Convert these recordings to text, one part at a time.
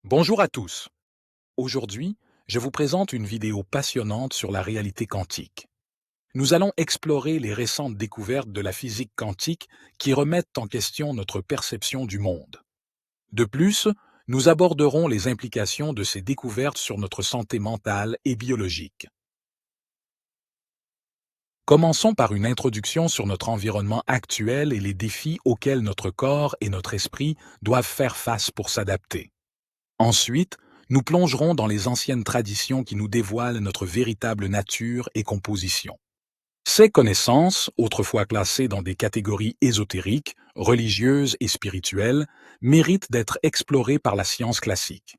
Bonjour à tous. Aujourd'hui, je vous présente une vidéo passionnante sur la réalité quantique. Nous allons explorer les récentes découvertes de la physique quantique qui remettent en question notre perception du monde. De plus, nous aborderons les implications de ces découvertes sur notre santé mentale et biologique. Commençons par une introduction sur notre environnement actuel et les défis auxquels notre corps et notre esprit doivent faire face pour s'adapter. Ensuite, nous plongerons dans les anciennes traditions qui nous dévoilent notre véritable nature et composition. Ces connaissances, autrefois classées dans des catégories ésotériques, religieuses et spirituelles, méritent d'être explorées par la science classique.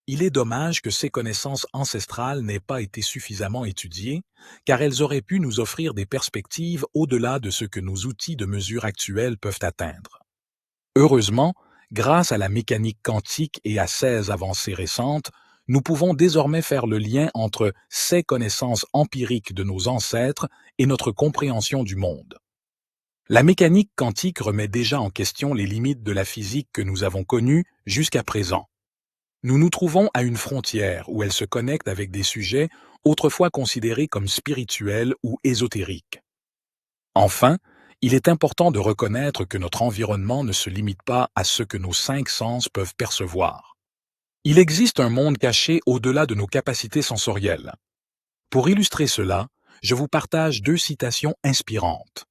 Il est dommage que ces connaissances ancestrales n'aient pas été suffisamment étudiées, car elles auraient pu nous offrir des perspectives au-delà de ce que nos outils de mesure actuels peuvent atteindre. Heureusement, grâce à la mécanique quantique et à ses avancées récentes, nous pouvons désormais faire le lien entre ces connaissances empiriques de nos ancêtres et notre compréhension du monde. La mécanique quantique remet déjà en question les limites de la physique que nous avons connue jusqu'à présent. Nous nous trouvons à une frontière où elle se connecte avec des sujets autrefois considérés comme spirituels ou ésotériques. Enfin, il est important de reconnaître que notre environnement ne se limite pas à ce que nos cinq sens peuvent percevoir. Il existe un monde caché au-delà de nos capacités sensorielles. Pour illustrer cela, je vous partage deux citations inspirantes.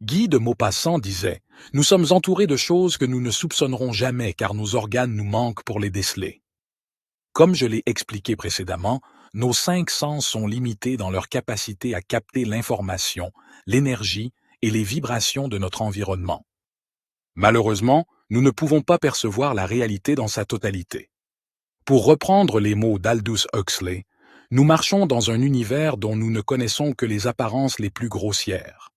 Guy de Maupassant disait « Nous sommes entourés de choses que nous ne soupçonnerons jamais car nos organes nous manquent pour les déceler. » Comme je l'ai expliqué précédemment, nos cinq sens sont limités dans leur capacité à capter l'information, l'énergie et les vibrations de notre environnement. Malheureusement, nous ne pouvons pas percevoir la réalité dans sa totalité. Pour reprendre les mots d'Aldous Huxley, nous marchons dans un univers dont nous ne connaissons que les apparences les plus grossières.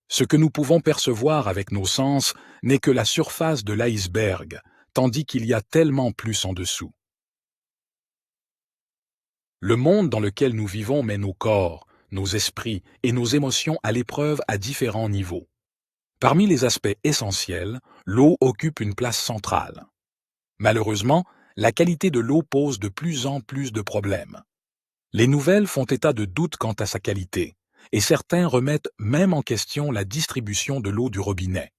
Ce que nous pouvons percevoir avec nos sens n'est que la surface de l'iceberg, tandis qu'il y a tellement plus en dessous. Le monde dans lequel nous vivons met nos corps, nos esprits et nos émotions à l'épreuve à différents niveaux. Parmi les aspects essentiels, l'eau occupe une place centrale. Malheureusement, la qualité de l'eau pose de plus en plus de problèmes. Les nouvelles font état de doutes quant à sa qualité, et certains remettent même en question la distribution de l'eau du robinet.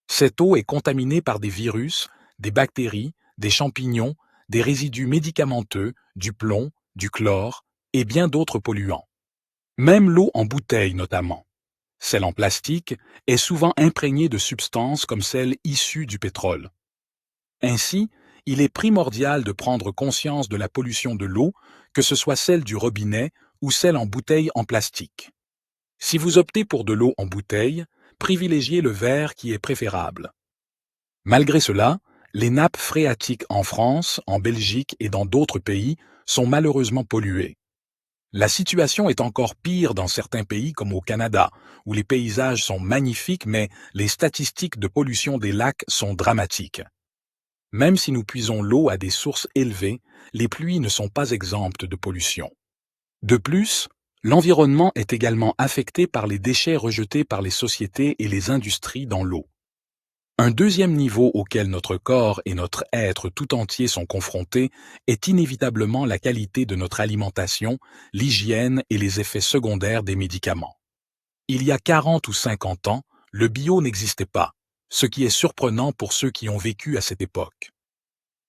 Cette eau est contaminée par des virus, des bactéries, des champignons, des résidus médicamenteux, du plomb, du chlore et bien d'autres polluants. Même l'eau en bouteille notamment. Celle en plastique est souvent imprégnée de substances comme celles issues du pétrole. Ainsi, il est primordial de prendre conscience de la pollution de l'eau, que ce soit celle du robinet ou celle en bouteille en plastique. Si vous optez pour de l'eau en bouteille, privilégiez le verre qui est préférable. Malgré cela, les nappes phréatiques en France, en Belgique et dans d'autres pays sont malheureusement polluées. La situation est encore pire dans certains pays comme au Canada, où les paysages sont magnifiques mais les statistiques de pollution des lacs sont dramatiques. Même si nous puisons l'eau à des sources élevées, les pluies ne sont pas exemptes de pollution. De plus, l'environnement est également affecté par les déchets rejetés par les sociétés et les industries dans l'eau. Un deuxième niveau auquel notre corps et notre être tout entier sont confrontés est inévitablement la qualité de notre alimentation, l'hygiène et les effets secondaires des médicaments. Il y a 40 ou 50 ans, le bio n'existait pas, ce qui est surprenant pour ceux qui ont vécu à cette époque.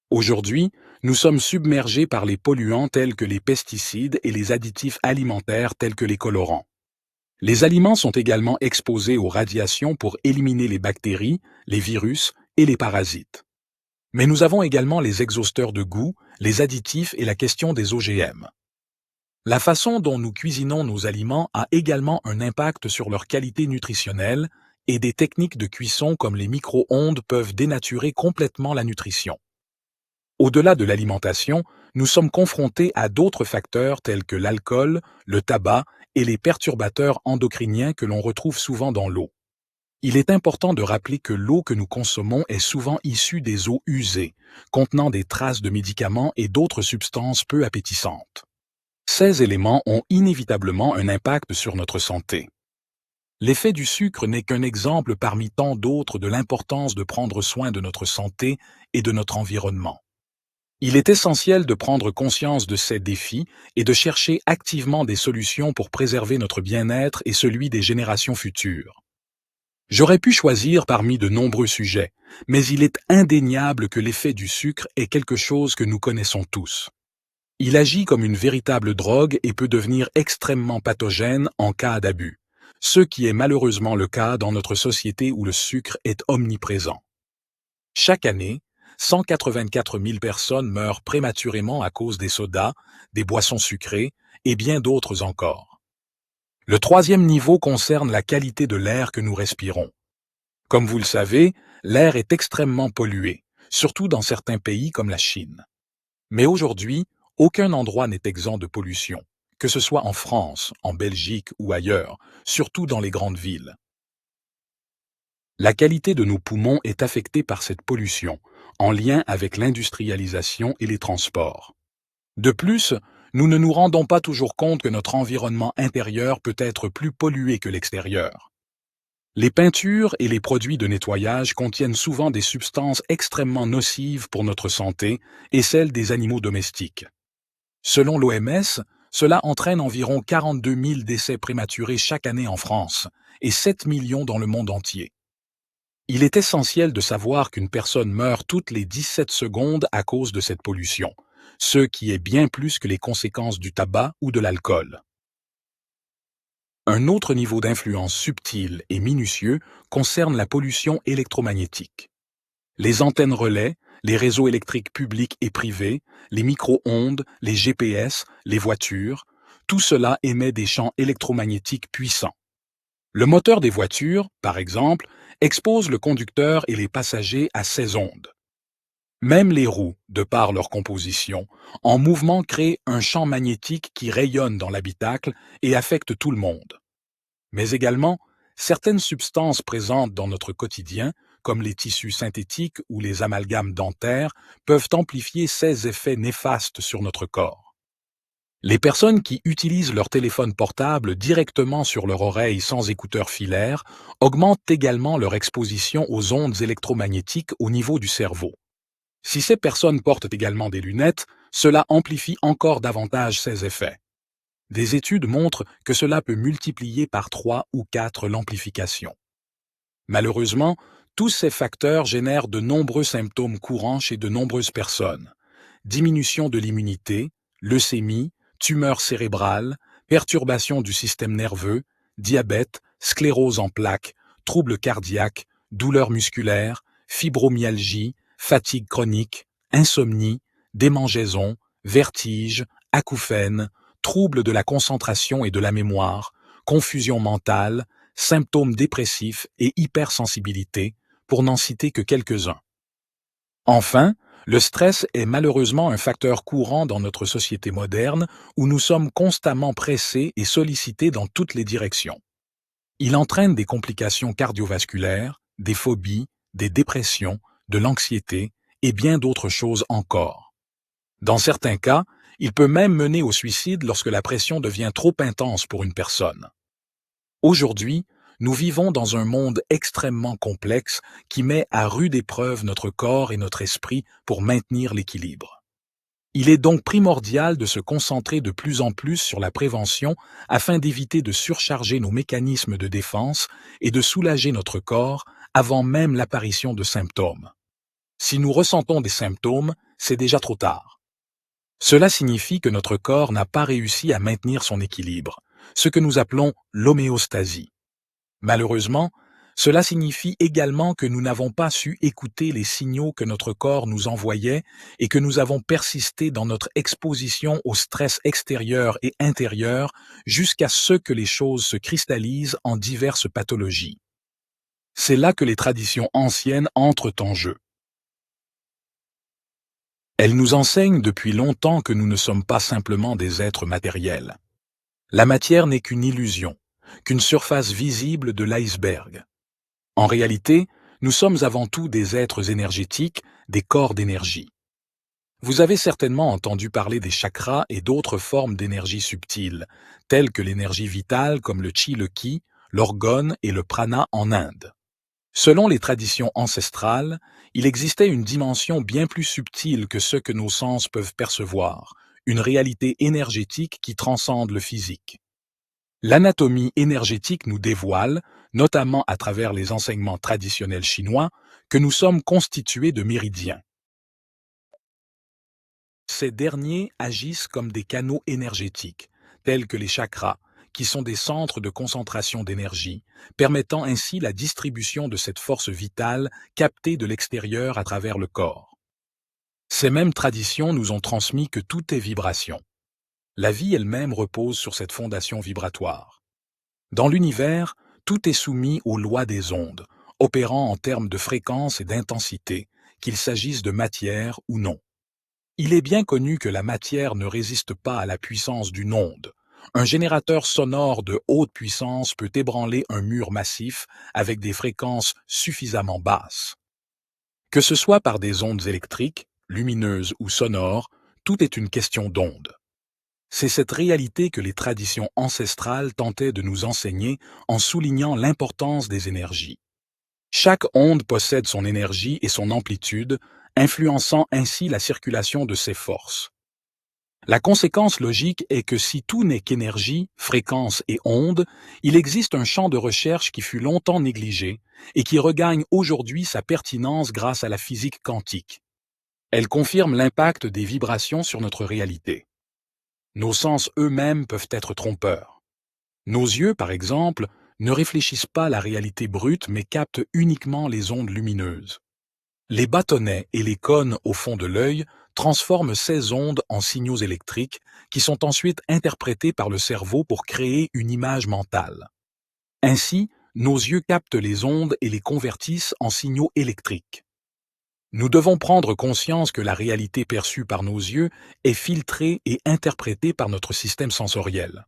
Aujourd'hui, nous sommes submergés par les polluants tels que les pesticides et les additifs alimentaires tels que les colorants. Les aliments sont également exposés aux radiations pour éliminer les bactéries, les virus et les parasites. Mais nous avons également les exhausteurs de goût, les additifs et la question des OGM. La façon dont nous cuisinons nos aliments a également un impact sur leur qualité nutritionnelle et des techniques de cuisson comme les micro-ondes peuvent dénaturer complètement la nutrition. Au-delà de l'alimentation, nous sommes confrontés à d'autres facteurs tels que l'alcool, le tabac et les perturbateurs endocriniens que l'on retrouve souvent dans l'eau. Il est important de rappeler que l'eau que nous consommons est souvent issue des eaux usées, contenant des traces de médicaments et d'autres substances peu appétissantes. Ces éléments ont inévitablement un impact sur notre santé. L'effet du sucre n'est qu'un exemple parmi tant d'autres de l'importance de prendre soin de notre santé et de notre environnement. Il est essentiel de prendre conscience de ces défis et de chercher activement des solutions pour préserver notre bien-être et celui des générations futures. J'aurais pu choisir parmi de nombreux sujets, mais il est indéniable que l'effet du sucre est quelque chose que nous connaissons tous. Il agit comme une véritable drogue et peut devenir extrêmement pathogène en cas d'abus, ce qui est malheureusement le cas dans notre société où le sucre est omniprésent. Chaque année, 184 000 personnes meurent prématurément à cause des sodas, des boissons sucrées et bien d'autres encore. Le troisième niveau concerne la qualité de l'air que nous respirons. Comme vous le savez, l'air est extrêmement pollué, surtout dans certains pays comme la Chine. Mais aujourd'hui, aucun endroit n'est exempt de pollution, que ce soit en France, en Belgique ou ailleurs, surtout dans les grandes villes. La qualité de nos poumons est affectée par cette pollution, en lien avec l'industrialisation et les transports. De plus, nous ne nous rendons pas toujours compte que notre environnement intérieur peut être plus pollué que l'extérieur. Les peintures et les produits de nettoyage contiennent souvent des substances extrêmement nocives pour notre santé et celle des animaux domestiques. Selon l'OMS, cela entraîne environ 42 000 décès prématurés chaque année en France et 7 millions dans le monde entier. Il est essentiel de savoir qu'une personne meurt toutes les 17 secondes à cause de cette pollution, ce qui est bien plus que les conséquences du tabac ou de l'alcool. Un autre niveau d'influence subtil et minutieux concerne la pollution électromagnétique. Les antennes relais, les réseaux électriques publics et privés, les micro-ondes, les GPS, les voitures, tout cela émet des champs électromagnétiques puissants. Le moteur des voitures, par exemple, expose le conducteur et les passagers à ces ondes. Même les roues, de par leur composition, en mouvement créent un champ magnétique qui rayonne dans l'habitacle et affecte tout le monde. Mais également, certaines substances présentes dans notre quotidien, comme les tissus synthétiques ou les amalgames dentaires, peuvent amplifier ces effets néfastes sur notre corps. Les personnes qui utilisent leur téléphone portable directement sur leur oreille sans écouteurs filaires augmentent également leur exposition aux ondes électromagnétiques au niveau du cerveau. Si ces personnes portent également des lunettes, cela amplifie encore davantage ces effets. Des études montrent que cela peut multiplier par 3 ou 4 l'amplification. Malheureusement, tous ces facteurs génèrent de nombreux symptômes courants chez de nombreuses personnes. Diminution de l'immunité, leucémie, tumeur cérébrale, perturbation du système nerveux, diabète, sclérose en plaques, troubles cardiaques, douleurs musculaires, fibromyalgie, fatigue chronique, insomnie, démangeaison, vertige, acouphènes, troubles de la concentration et de la mémoire, confusion mentale, symptômes dépressifs et hypersensibilité, pour n'en citer que quelques-uns. Enfin, le stress est malheureusement un facteur courant dans notre société moderne où nous sommes constamment pressés et sollicités dans toutes les directions. Il entraîne des complications cardiovasculaires, des phobies, des dépressions, de l'anxiété et bien d'autres choses encore. Dans certains cas, il peut même mener au suicide lorsque la pression devient trop intense pour une personne. Aujourd'hui, nous vivons dans un monde extrêmement complexe qui met à rude épreuve notre corps et notre esprit pour maintenir l'équilibre. Il est donc primordial de se concentrer de plus en plus sur la prévention afin d'éviter de surcharger nos mécanismes de défense et de soulager notre corps avant même l'apparition de symptômes. Si nous ressentons des symptômes, c'est déjà trop tard. Cela signifie que notre corps n'a pas réussi à maintenir son équilibre, ce que nous appelons l'homéostasie. Malheureusement, cela signifie également que nous n'avons pas su écouter les signaux que notre corps nous envoyait et que nous avons persisté dans notre exposition au stress extérieur et intérieur jusqu'à ce que les choses se cristallisent en diverses pathologies. C'est là que les traditions anciennes entrent en jeu. Elles nous enseignent depuis longtemps que nous ne sommes pas simplement des êtres matériels. La matière n'est qu'une illusion, qu'une surface visible de l'iceberg. En réalité, nous sommes avant tout des êtres énergétiques, des corps d'énergie. Vous avez certainement entendu parler des chakras et d'autres formes d'énergie subtiles, telles que l'énergie vitale comme le chi, le ki, l'orgone et le prana en Inde. Selon les traditions ancestrales, Il existait une dimension bien plus subtile que ce que nos sens peuvent percevoir, une réalité énergétique qui transcende le physique. L'anatomie énergétique nous dévoile, notamment à travers les enseignements traditionnels chinois, que nous sommes constitués de méridiens. Ces derniers agissent comme des canaux énergétiques, tels que les chakras, qui sont des centres de concentration d'énergie, permettant ainsi la distribution de cette force vitale captée de l'extérieur à travers le corps. Ces mêmes traditions nous ont transmis que tout est vibration. La vie elle-même repose sur cette fondation vibratoire. Dans l'univers, tout est soumis aux lois des ondes, opérant en termes de fréquence et d'intensité, qu'il s'agisse de matière ou non. Il est bien connu que la matière ne résiste pas à la puissance d'une onde. Un générateur sonore de haute puissance peut ébranler un mur massif avec des fréquences suffisamment basses. Que ce soit par des ondes électriques, lumineuses ou sonores, tout est une question d'onde. C'est cette réalité que les traditions ancestrales tentaient de nous enseigner en soulignant l'importance des énergies. Chaque onde possède son énergie et son amplitude, influençant ainsi la circulation de ses forces. La conséquence logique est que si tout n'est qu'énergie, fréquence et onde, il existe un champ de recherche qui fut longtemps négligé et qui regagne aujourd'hui sa pertinence grâce à la physique quantique. Elle confirme l'impact des vibrations sur notre réalité. Nos sens eux-mêmes peuvent être trompeurs. Nos yeux, par exemple, ne réfléchissent pas la réalité brute mais captent uniquement les ondes lumineuses. Les bâtonnets et les cônes au fond de l'œil transforment ces ondes en signaux électriques qui sont ensuite interprétés par le cerveau pour créer une image mentale. Ainsi, nos yeux captent les ondes et les convertissent en signaux électriques. Nous devons prendre conscience que la réalité perçue par nos yeux est filtrée et interprétée par notre système sensoriel.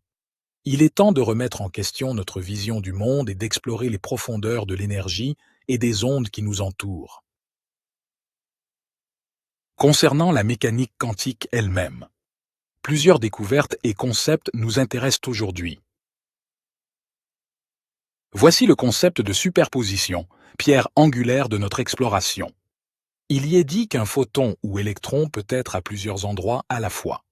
Il est temps de remettre en question notre vision du monde et d'explorer les profondeurs de l'énergie et des ondes qui nous entourent. Concernant la mécanique quantique elle-même, plusieurs découvertes et concepts nous intéressent aujourd'hui. Voici le concept de superposition, pierre angulaire de notre exploration. Il y est dit qu'un photon ou électron peut être à plusieurs endroits à la fois.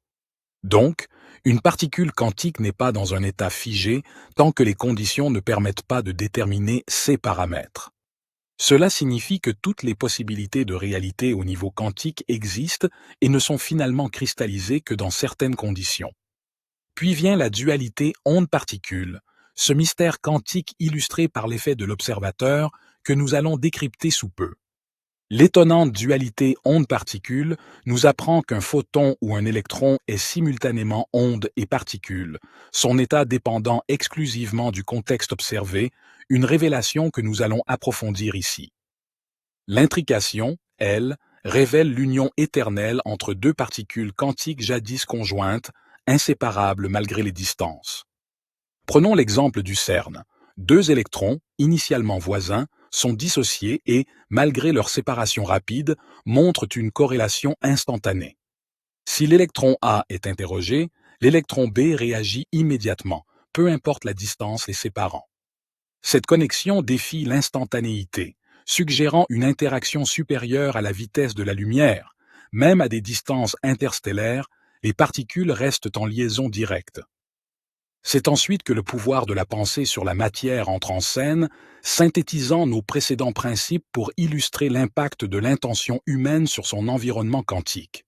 Donc, une particule quantique n'est pas dans un état figé tant que les conditions ne permettent pas de déterminer ses paramètres. Cela signifie que toutes les possibilités de réalité au niveau quantique existent et ne sont finalement cristallisées que dans certaines conditions. Puis vient la dualité onde-particule, ce mystère quantique illustré par l'effet de l'observateur que nous allons décrypter sous peu. L'étonnante dualité onde-particule nous apprend qu'un photon ou un électron est simultanément onde et particule, son état dépendant exclusivement du contexte observé, une révélation que nous allons approfondir ici. L'intrication, elle, révèle l'union éternelle entre deux particules quantiques jadis conjointes, inséparables malgré les distances. Prenons l'exemple du CERN. Deux électrons, initialement voisins, sont dissociés et, malgré leur séparation rapide, montrent une corrélation instantanée. Si l'électron A est interrogé, l'électron B réagit immédiatement, peu importe la distance les séparant. Cette connexion défie l'instantanéité, suggérant une interaction supérieure à la vitesse de la lumière. Même à des distances interstellaires, les particules restent en liaison directe. C'est ensuite que le pouvoir de la pensée sur la matière entre en scène, synthétisant nos précédents principes pour illustrer l'impact de l'intention humaine sur son environnement quantique.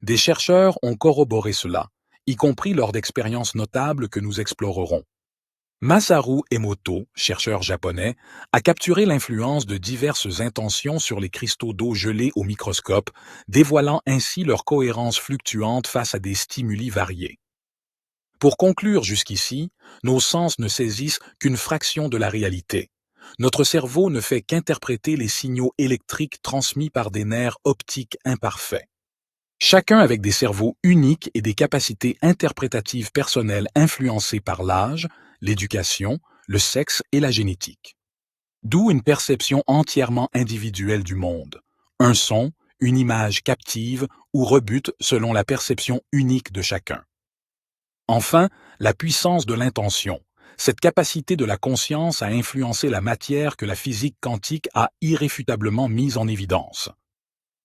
Des chercheurs ont corroboré cela, y compris lors d'expériences notables que nous explorerons. Masaru Emoto, chercheur japonais, a capturé l'influence de diverses intentions sur les cristaux d'eau gelés au microscope, dévoilant ainsi leur cohérence fluctuante face à des stimuli variés. Pour conclure jusqu'ici, nos sens ne saisissent qu'une fraction de la réalité. Notre cerveau ne fait qu'interpréter les signaux électriques transmis par des nerfs optiques imparfaits. Chacun avec des cerveaux uniques et des capacités interprétatives personnelles influencées par l'âge, l'éducation, le sexe et la génétique. D'où une perception entièrement individuelle du monde. Un son, une image captive ou rebute selon la perception unique de chacun. Enfin, la puissance de l'intention, cette capacité de la conscience à influencer la matière que la physique quantique a irréfutablement mise en évidence.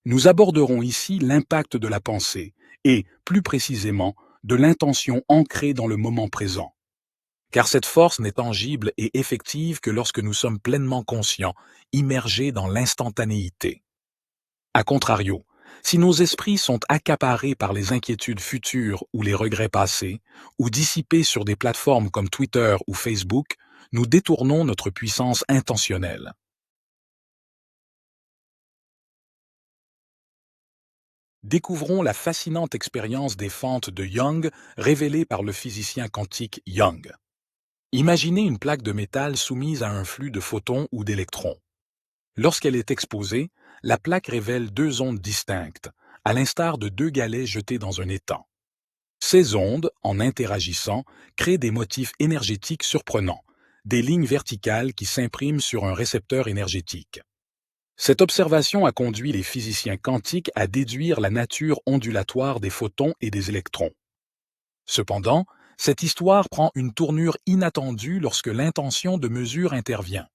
Nous aborderons ici l'impact de la pensée et, plus précisément, de l'intention ancrée dans le moment présent. Car cette force n'est tangible et effective que lorsque nous sommes pleinement conscients, immergés dans l'instantanéité. A contrario, si nos esprits sont accaparés par les inquiétudes futures ou les regrets passés, ou dissipés sur des plateformes comme Twitter ou Facebook, nous détournons notre puissance intentionnelle. Découvrons la fascinante expérience des fentes de Young révélée par le physicien quantique Young. Imaginez une plaque de métal soumise à un flux de photons ou d'électrons. Lorsqu'elle est exposée, la plaque révèle deux ondes distinctes, à l'instar de deux galets jetés dans un étang. Ces ondes, en interagissant, créent des motifs énergétiques surprenants, des lignes verticales qui s'impriment sur un récepteur énergétique. Cette observation a conduit les physiciens quantiques à déduire la nature ondulatoire des photons et des électrons. Cependant, cette histoire prend une tournure inattendue lorsque l'intention de mesure intervient.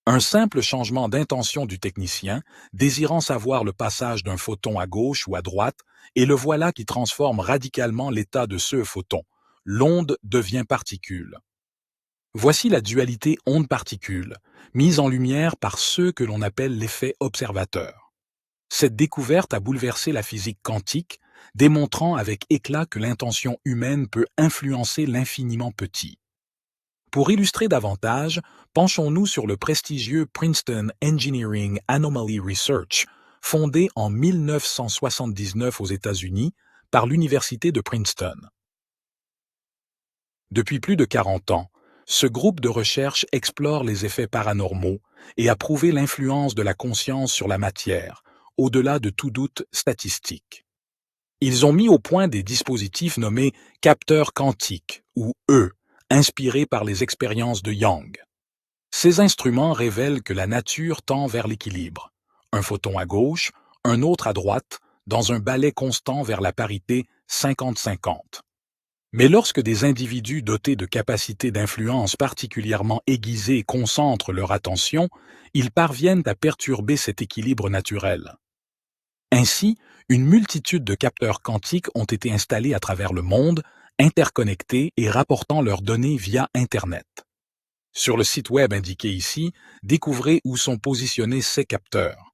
Un simple changement d'intention du technicien, désirant savoir le passage d'un photon à gauche ou à droite, et le voilà qui transforme radicalement l'état de ce photon. L'onde devient particule. Voici la dualité onde-particule, mise en lumière par ceux que l'on appelle l'effet observateur. Cette découverte a bouleversé la physique quantique, démontrant avec éclat que l'intention humaine peut influencer l'infiniment petit. Pour illustrer davantage, penchons-nous sur le prestigieux Princeton Engineering Anomaly Research, fondé en 1979 aux États-Unis par l'Université de Princeton. Depuis plus de 40 ans, ce groupe de recherche explore les effets paranormaux et a prouvé l'influence de la conscience sur la matière, au-delà de tout doute statistique. Ils ont mis au point des dispositifs nommés capteurs quantiques, ou E, inspirés par les expériences de Young. Ces instruments révèlent que la nature tend vers l'équilibre. Un photon à gauche, un autre à droite, dans un balai constant vers la parité 50-50. Mais lorsque des individus dotés de capacités d'influence particulièrement aiguisées concentrent leur attention, ils parviennent à perturber cet équilibre naturel. Ainsi, une multitude de capteurs quantiques ont été installés à travers le monde, interconnectés et rapportant leurs données via Internet. Sur le site web indiqué ici, découvrez où sont positionnés ces capteurs.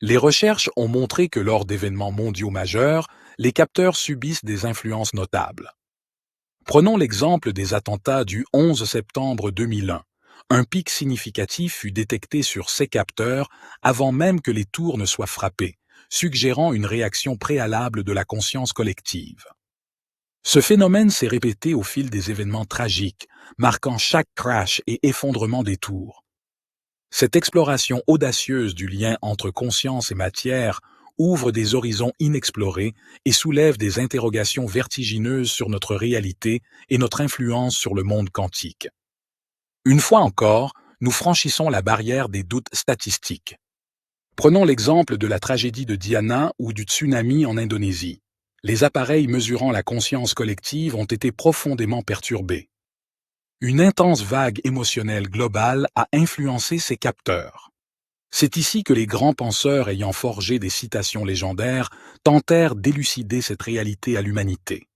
Les recherches ont montré que lors d'événements mondiaux majeurs, les capteurs subissent des influences notables. Prenons l'exemple des attentats du 11 septembre 2001. Un pic significatif fut détecté sur ces capteurs avant même que les tours ne soient frappées, suggérant une réaction préalable de la conscience collective. Ce phénomène s'est répété au fil des événements tragiques, marquant chaque crash et effondrement des tours. Cette exploration audacieuse du lien entre conscience et matière ouvre des horizons inexplorés et soulève des interrogations vertigineuses sur notre réalité et notre influence sur le monde quantique. Une fois encore, nous franchissons la barrière des doutes statistiques. Prenons l'exemple de la tragédie de Diana ou du tsunami en Indonésie. Les appareils mesurant la conscience collective ont été profondément perturbés. Une intense vague émotionnelle globale a influencé ces capteurs. C'est ici que les grands penseurs ayant forgé des citations légendaires tentèrent d'élucider cette réalité à l'humanité.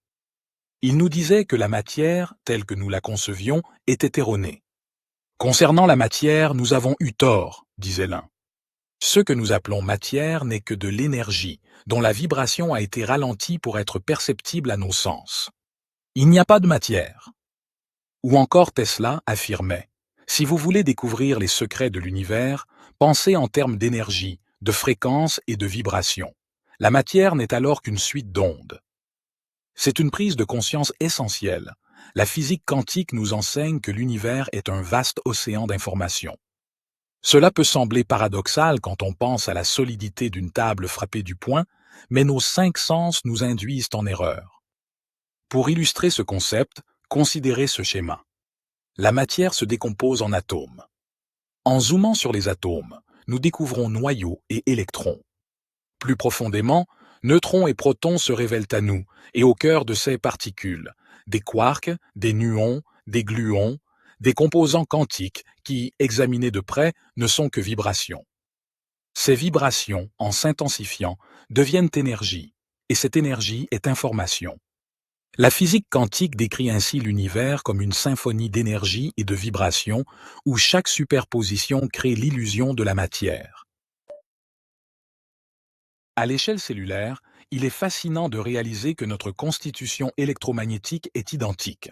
Ils nous disaient que la matière, telle que nous la concevions, était erronée. Concernant la matière, nous avons eu tort, disait l'un. Ce que nous appelons matière n'est que de l'énergie, dont la vibration a été ralentie pour être perceptible à nos sens. Il n'y a pas de matière. Ou encore Tesla affirmait, si vous voulez découvrir les secrets de l'univers, pensez en termes d'énergie, de fréquence et de vibration. La matière n'est alors qu'une suite d'ondes. C'est une prise de conscience essentielle. La physique quantique nous enseigne que l'univers est un vaste océan d'informations. Cela peut sembler paradoxal quand on pense à la solidité d'une table frappée du poing, mais nos 5 sens nous induisent en erreur. Pour illustrer ce concept, considérez ce schéma. La matière se décompose en atomes. En zoomant sur les atomes, nous découvrons noyaux et électrons. Plus profondément, neutrons et protons se révèlent à nous, et au cœur de ces particules, des quarks, des muons, des gluons, des composants quantiques qui, examinés de près, ne sont que vibrations. Ces vibrations, en s'intensifiant, deviennent énergie, et cette énergie est information. La physique quantique décrit ainsi l'univers comme une symphonie d'énergie et de vibrations où chaque superposition crée l'illusion de la matière. À l'échelle cellulaire, il est fascinant de réaliser que notre constitution électromagnétique est identique.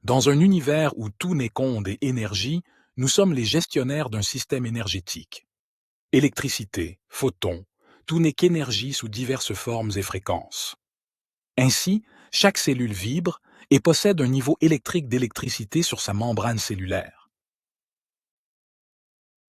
Dans un univers où tout n'est qu'onde et énergie, nous sommes les gestionnaires d'un système énergétique. Électricité, photons, tout n'est qu'énergie sous diverses formes et fréquences. Ainsi, chaque cellule vibre et possède un niveau électrique d'électricité sur sa membrane cellulaire.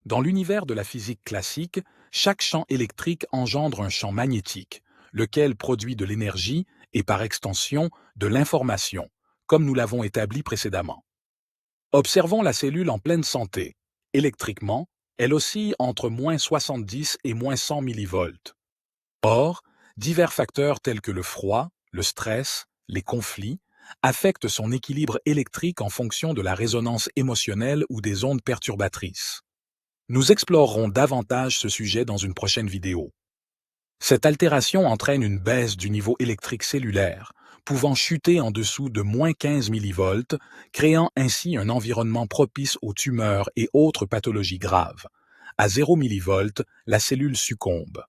Dans l'univers de la physique classique, chaque champ électrique engendre un champ magnétique, lequel produit de l'énergie et par extension de l'information, comme nous l'avons établi précédemment. Observons la cellule en pleine santé. Électriquement, elle oscille entre -70 et -100 millivolts. Or, divers facteurs tels que le froid, le stress, les conflits, affectent son équilibre électrique en fonction de la résonance émotionnelle ou des ondes perturbatrices. Nous explorerons davantage ce sujet dans une prochaine vidéo. Cette altération entraîne une baisse du niveau électrique cellulaire, pouvant chuter en dessous de -15 millivolts, créant ainsi un environnement propice aux tumeurs et autres pathologies graves. À 0 millivolts, la cellule succombe.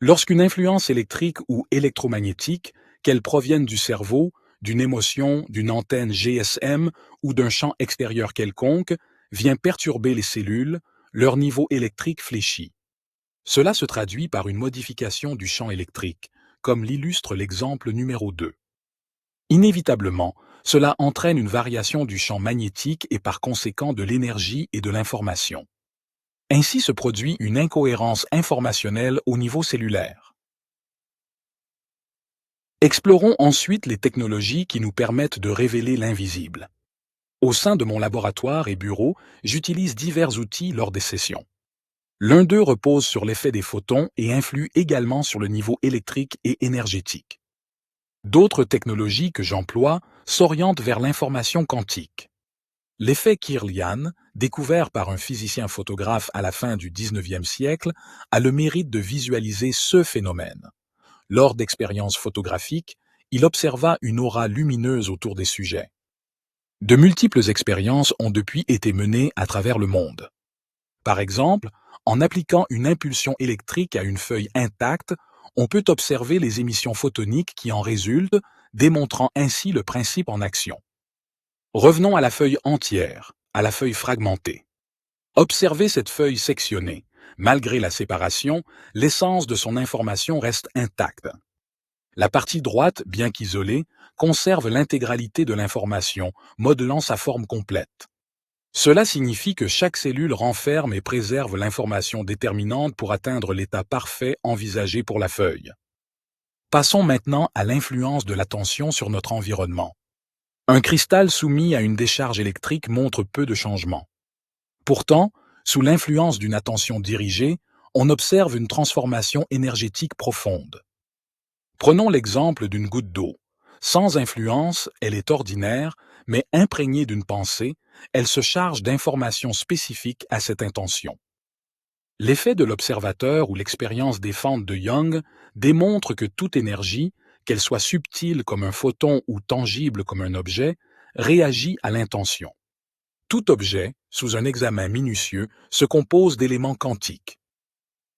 Lorsqu'une influence électrique ou électromagnétique, qu'elle provienne du cerveau, d'une émotion, d'une antenne GSM ou d'un champ extérieur quelconque, vient perturber les cellules, leur niveau électrique fléchit. Cela se traduit par une modification du champ électrique, comme l'illustre l'exemple numéro 2. Inévitablement, cela entraîne une variation du champ magnétique et par conséquent de l'énergie et de l'information. Ainsi se produit une incohérence informationnelle au niveau cellulaire. Explorons ensuite les technologies qui nous permettent de révéler l'invisible. Au sein de mon laboratoire et bureau, j'utilise divers outils lors des sessions. L'un d'eux repose sur l'effet des photons et influe également sur le niveau électrique et énergétique. D'autres technologies que j'emploie s'orientent vers l'information quantique. L'effet Kirlian, découvert par un physicien photographe à la fin du XIXe siècle, a le mérite de visualiser ce phénomène. Lors d'expériences photographiques, il observa une aura lumineuse autour des sujets. De multiples expériences ont depuis été menées à travers le monde. Par exemple, en appliquant une impulsion électrique à une feuille intacte, on peut observer les émissions photoniques qui en résultent, démontrant ainsi le principe en action. Revenons à la feuille entière, à la feuille fragmentée. Observez cette feuille sectionnée. Malgré la séparation, l'essence de son information reste intacte. La partie droite, bien qu'isolée, conserve l'intégralité de l'information, modelant sa forme complète. Cela signifie que chaque cellule renferme et préserve l'information déterminante pour atteindre l'état parfait envisagé pour la feuille. Passons maintenant à l'influence de l'attention sur notre environnement. Un cristal soumis à une décharge électrique montre peu de changements. Pourtant, sous l'influence d'une attention dirigée, on observe une transformation énergétique profonde. Prenons l'exemple d'une goutte d'eau. Sans influence, elle est ordinaire, mais imprégnée d'une pensée, elle se charge d'informations spécifiques à cette intention. L'effet de l'observateur ou l'expérience des fentes de Young démontre que toute énergie, qu'elle soit subtile comme un photon ou tangible comme un objet, réagit à l'intention. Tout objet, sous un examen minutieux, se compose d'éléments quantiques.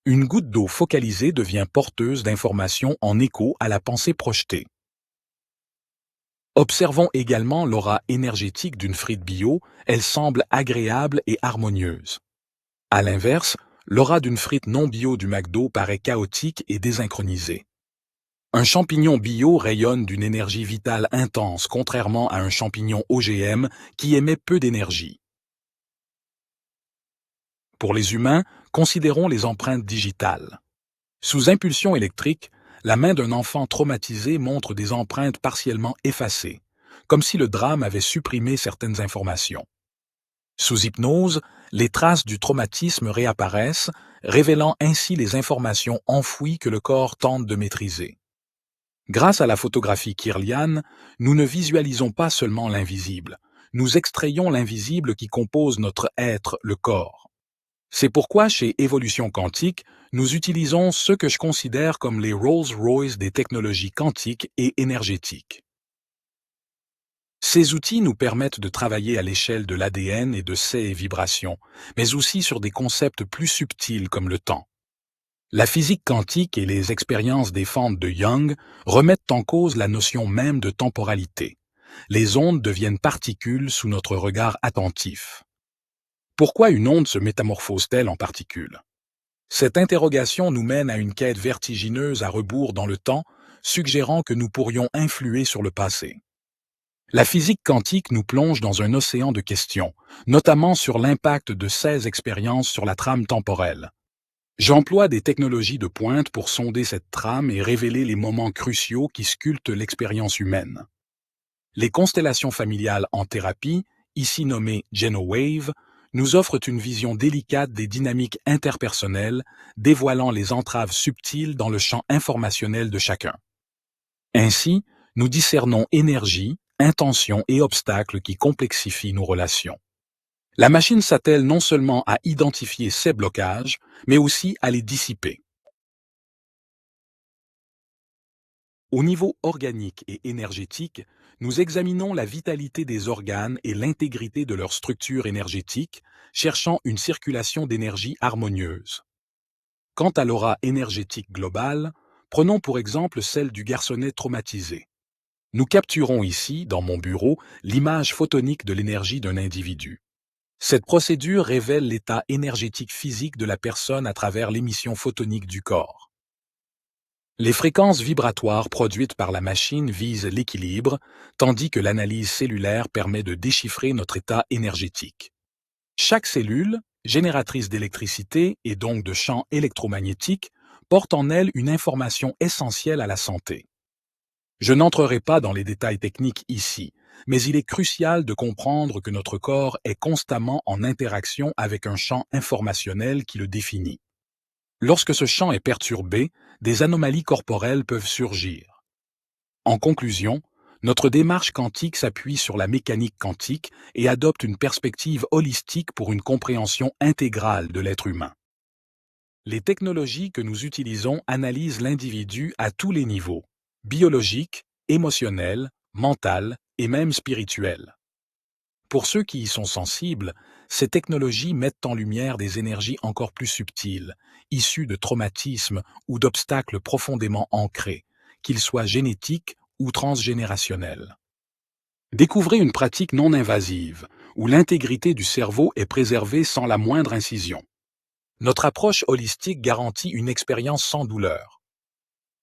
Une goutte d'eau focalisée devient porteuse d'informations en écho à la pensée projetée. Observons également l'aura énergétique d'une frite bio, elle semble agréable et harmonieuse. À l'inverse, l'aura d'une frite non bio du McDo paraît chaotique et désynchronisée. Un champignon bio rayonne d'une énergie vitale intense, contrairement à un champignon OGM qui émet peu d'énergie. Pour les humains, considérons les empreintes digitales. Sous impulsion électrique, la main d'un enfant traumatisé montre des empreintes partiellement effacées, comme si le drame avait supprimé certaines informations. Sous hypnose, les traces du traumatisme réapparaissent, révélant ainsi les informations enfouies que le corps tente de maîtriser. Grâce à la photographie Kirlian, nous ne visualisons pas seulement l'invisible, nous extrayons l'invisible qui compose notre être, le corps. C'est pourquoi chez Évolution Quantique, nous utilisons ce que je considère comme les Rolls-Royce des technologies quantiques et énergétiques. Ces outils nous permettent de travailler à l'échelle de l'ADN et de ses vibrations, mais aussi sur des concepts plus subtils comme le temps. La physique quantique et les expériences des fentes de Young remettent en cause la notion même de temporalité. Les ondes deviennent particules sous notre regard attentif. Pourquoi une onde se métamorphose-t-elle en particules? Cette interrogation nous mène à une quête vertigineuse à rebours dans le temps, suggérant que nous pourrions influer sur le passé. La physique quantique nous plonge dans un océan de questions, notamment sur l'impact de ces expériences sur la trame temporelle. J'emploie des technologies de pointe pour sonder cette trame et révéler les moments cruciaux qui sculptent l'expérience humaine. Les constellations familiales en thérapie, ici nommées GenoWave, nous offrent une vision délicate des dynamiques interpersonnelles, dévoilant les entraves subtiles dans le champ informationnel de chacun. Ainsi, nous discernons énergie, intention et obstacles qui complexifient nos relations. La machine s'attelle non seulement à identifier ces blocages, mais aussi à les dissiper. Au niveau organique et énergétique, nous examinons la vitalité des organes et l'intégrité de leur structure énergétique, cherchant une circulation d'énergie harmonieuse. Quant à l'aura énergétique globale, prenons pour exemple celle du garçonnet traumatisé. Nous capturons ici, dans mon bureau, l'image photonique de l'énergie d'un individu. Cette procédure révèle l'état énergétique physique de la personne à travers l'émission photonique du corps. Les fréquences vibratoires produites par la machine visent l'équilibre, tandis que l'analyse cellulaire permet de déchiffrer notre état énergétique. Chaque cellule, génératrice d'électricité et donc de champs électromagnétiques, porte en elle une information essentielle à la santé. Je n'entrerai pas dans les détails techniques ici, mais il est crucial de comprendre que notre corps est constamment en interaction avec un champ informationnel qui le définit. Lorsque ce champ est perturbé, des anomalies corporelles peuvent surgir. En conclusion, notre démarche quantique s'appuie sur la mécanique quantique et adopte une perspective holistique pour une compréhension intégrale de l'être humain. Les technologies que nous utilisons analysent l'individu à tous les niveaux, biologique, émotionnel, mental et même spirituel. Pour ceux qui y sont sensibles, ces technologies mettent en lumière des énergies encore plus subtiles, issues de traumatismes ou d'obstacles profondément ancrés, qu'ils soient génétiques ou transgénérationnels. Découvrez une pratique non invasive, où l'intégrité du cerveau est préservée sans la moindre incision. Notre approche holistique garantit une expérience sans douleur.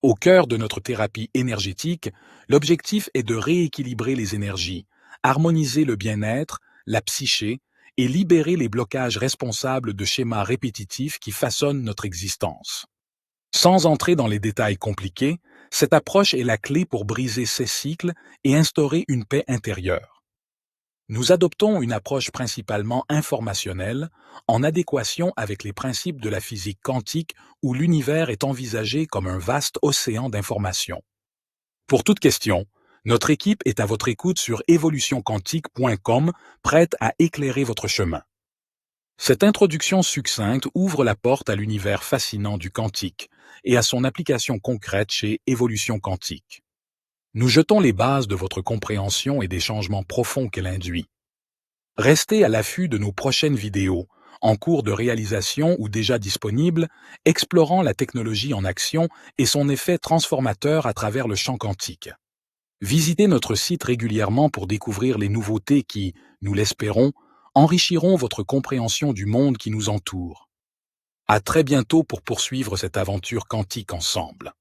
Au cœur de notre thérapie énergétique, l'objectif est de rééquilibrer les énergies, harmoniser le bien-être, la psyché et libérer les blocages responsables de schémas répétitifs qui façonnent notre existence. Sans entrer dans les détails compliqués, cette approche est la clé pour briser ces cycles et instaurer une paix intérieure. Nous adoptons une approche principalement informationnelle, en adéquation avec les principes de la physique quantique où l'univers est envisagé comme un vaste océan d'informations. Pour toute question, notre équipe est à votre écoute sur evolutionquantique.com, prête à éclairer votre chemin. Cette introduction succincte ouvre la porte à l'univers fascinant du quantique et à son application concrète chez Évolution Quantique. Nous jetons les bases de votre compréhension et des changements profonds qu'elle induit. Restez à l'affût de nos prochaines vidéos, en cours de réalisation ou déjà disponibles, explorant la technologie en action et son effet transformateur à travers le champ quantique. Visitez notre site régulièrement pour découvrir les nouveautés qui, nous l'espérons, enrichiront votre compréhension du monde qui nous entoure. À très bientôt pour poursuivre cette aventure quantique ensemble.